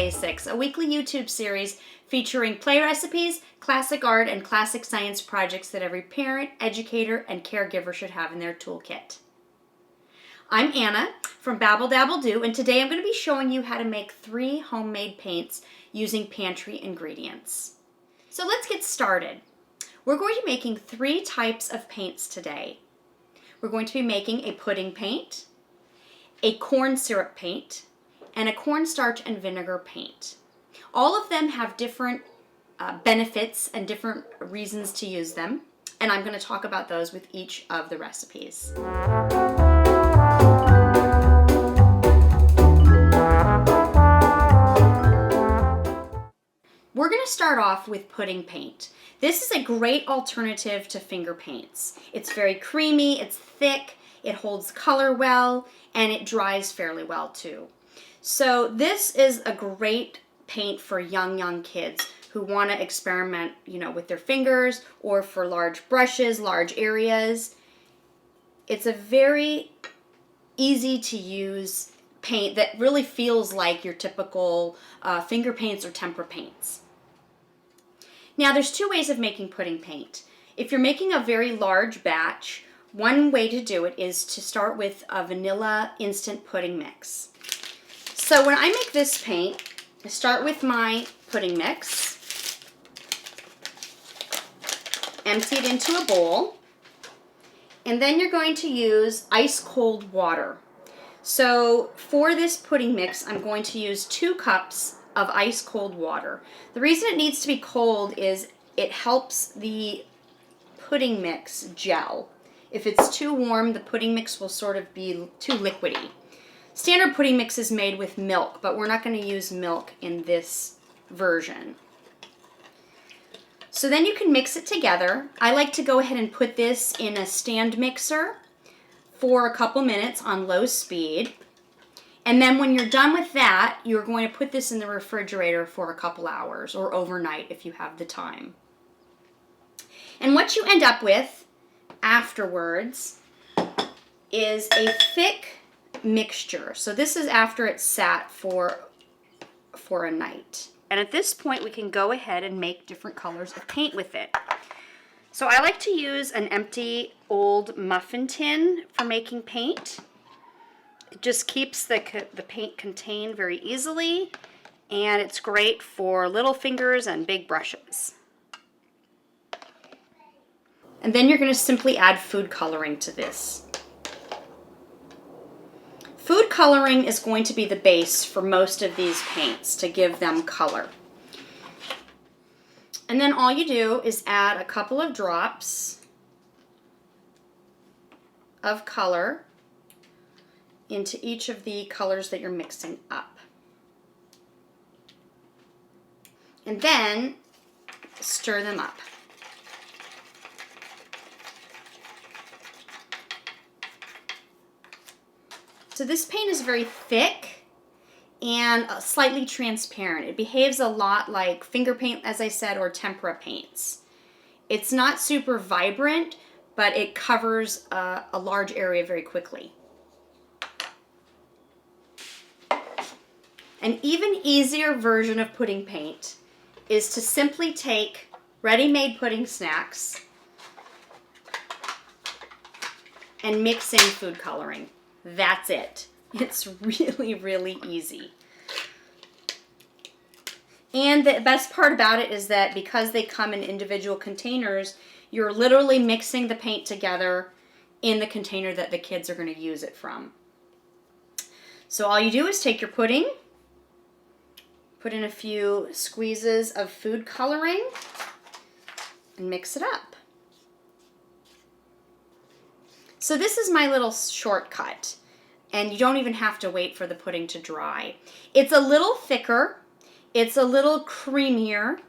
Basics, a weekly YouTube series featuring play recipes, classic art, and classic science projects that every parent, educator, and caregiver should have in their toolkit. I'm Anna from Babble Dabble Do, and today I'm going to be showing you how to make 3 homemade paints using pantry ingredients. So let's get started. We're going to be making 3 types of paints today. We're going to be making a pudding paint, a corn syrup paint, and a cornstarch and vinegar paint. All of them have different benefits and different reasons to use them, and I'm going to talk about those with each of the recipes. We're going to start off with pudding paint. This is a great alternative to finger paints. It's very creamy, it's thick, it holds color well, and it dries fairly well too. So this is a great paint for young kids who want to experiment, with their fingers or for large brushes, large areas. It's a very easy to use paint that really feels like your typical finger paints or tempera paints. Now there's 2 ways of making pudding paint. If you're making a very large batch, one way to do it is to start with a vanilla instant pudding mix. So when I make this paint, I start with my pudding mix, empty it into a bowl, and then you're going to use ice cold water. So for this pudding mix, I'm going to use 2 cups of ice cold water. The reason it needs to be cold is it helps the pudding mix gel. If it's too warm, the pudding mix will sort of be too liquidy. Standard pudding mix is made with milk, but we're not going to use milk in this version. So then you can mix it together. I like to go ahead and put this in a stand mixer for a couple minutes on low speed. And then when you're done with that, you're going to put this in the refrigerator for a couple hours or overnight if you have the time. And what you end up with afterwards is a thick mixture. So this is after it's sat for a night. And at this point we can go ahead and make different colors of paint with it. So I like to use an empty old muffin tin for making paint. It just keeps the paint contained very easily, and it's great for little fingers and big brushes. And then you're going to simply add food coloring to this. Food coloring is going to be the base for most of these paints to give them color. And then all you do is add a couple of drops of color into each of the colors that you're mixing up. And then stir them up. So this paint is very thick and slightly transparent. It behaves a lot like finger paint, as I said, or tempera paints. It's not super vibrant, but it covers a large area very quickly. An even easier version of pudding paint is to simply take ready-made pudding snacks and mix in food coloring. That's it. It's really easy. And the best part about it is that because they come in individual containers, you're literally mixing the paint together in the container that the kids are going to use it from. So all you do is take your pudding, put in a few squeezes of food coloring, and mix it up. So this is my little shortcut, and you don't even have to wait for the pudding to dry. It's a little thicker, it's a little creamier.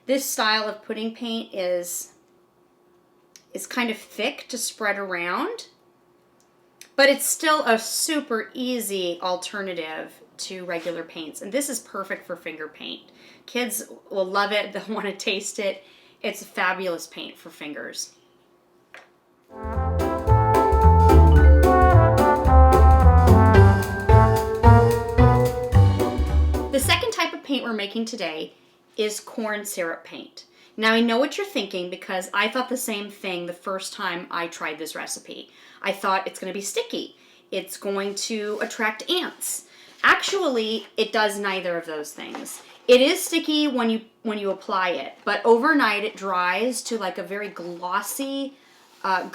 This style of pudding paint is kind of thick to spread around, but it's still a super easy alternative to regular paints, and this is perfect for finger paint. Kids will love it, they'll want to taste it. It's a fabulous paint for fingers. we're making today is corn syrup paint. Now I know what you're thinking because I thought the same thing the first time I tried this recipe. I thought it's going to be sticky. It's going to attract ants. Actually, it does neither of those things. It is sticky when you apply it, but overnight it dries to like a very glossy,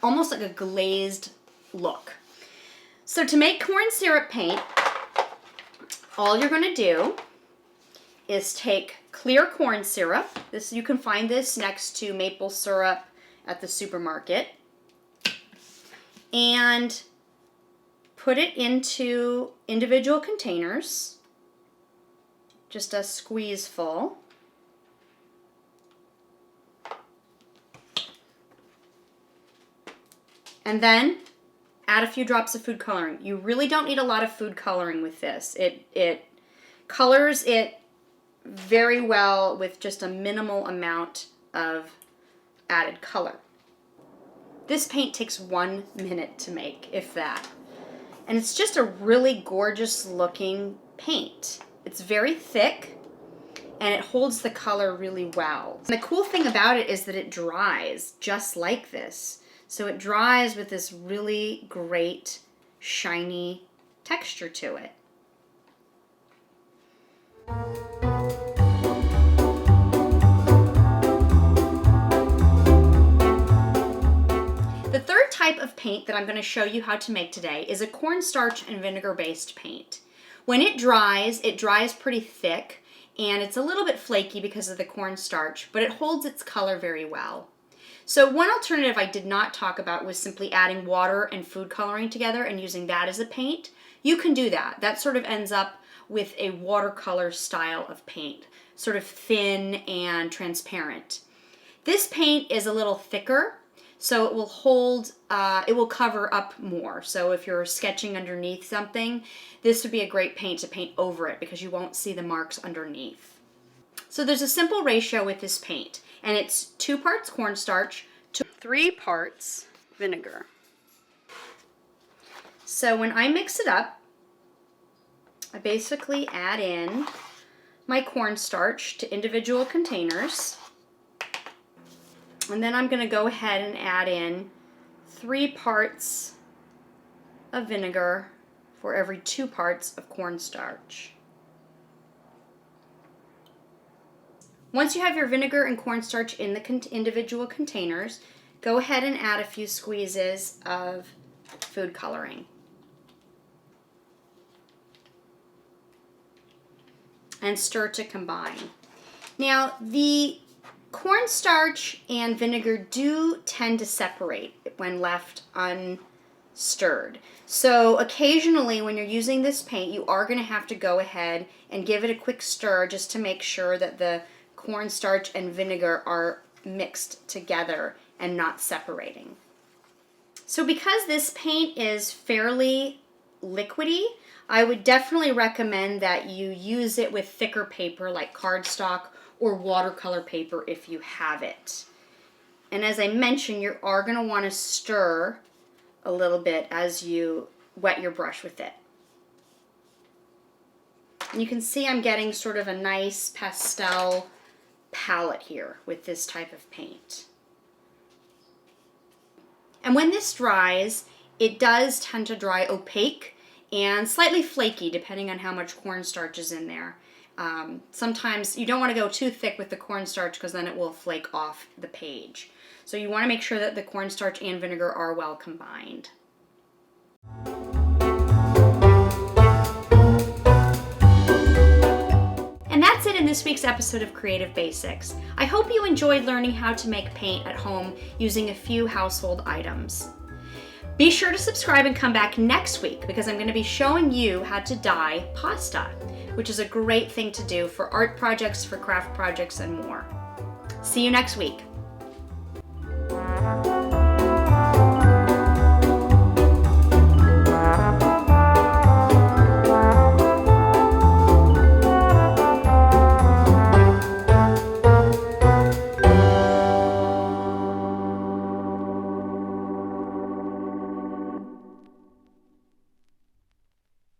almost like a glazed look. So to make corn syrup paint, all you're going to do is take clear corn syrup. You can find this next to maple syrup at the supermarket. And put it into individual containers, just a squeeze full. And then add a few drops of food coloring. You really don't need a lot of food coloring with this. It colors it very well with just a minimal amount of added color. This paint takes 1 minute to make, if that. And it's just a really gorgeous looking paint. It's very thick and it holds the color really well. And the cool thing about it is that it dries just like this. So it dries with this really great shiny texture to it. The third type of paint that I'm going to show you how to make today is a cornstarch and vinegar based paint. When it dries pretty thick and it's a little bit flaky because of the cornstarch, but it holds its color very well. So one alternative I did not talk about was simply adding water and food coloring together and using that as a paint. You can do that. That sort of ends up with a watercolor style of paint, sort of thin and transparent. This paint is a little thicker, so it will hold, it will cover up more. So if you're sketching underneath something, this would be a great paint to paint over it because you won't see the marks underneath. So there's a simple ratio with this paint, and it's 2 parts cornstarch to 3 parts vinegar. So when I mix it up, I basically add in my cornstarch to individual containers. And then I'm going to go ahead and add in 3 parts of vinegar for every 2 parts of cornstarch. Once you have your vinegar and cornstarch in the individual containers, go ahead and add a few squeezes of food coloring. And stir to combine. Now, the cornstarch and vinegar do tend to separate when left unstirred. So occasionally when you're using this paint, you are going to have to go ahead and give it a quick stir just to make sure that the cornstarch and vinegar are mixed together and not separating. So because this paint is fairly liquidy, I would definitely recommend that you use it with thicker paper like cardstock or watercolor paper if you have it. And as I mentioned, you are going to want to stir a little bit as you wet your brush with it. And you can see I'm getting sort of a nice pastel palette here with this type of paint. And when this dries, it does tend to dry opaque and slightly flaky depending on how much cornstarch is in there. Sometimes you don't want to go too thick with the cornstarch because then it will flake off the page. So you want to make sure that the cornstarch and vinegar are well combined. And that's it in this week's episode of Creative Basics. I hope you enjoyed learning how to make paint at home using a few household items. Be sure to subscribe and come back next week because I'm going to be showing you how to dye pasta, which is a great thing to do for art projects, for craft projects, and more. See you next week.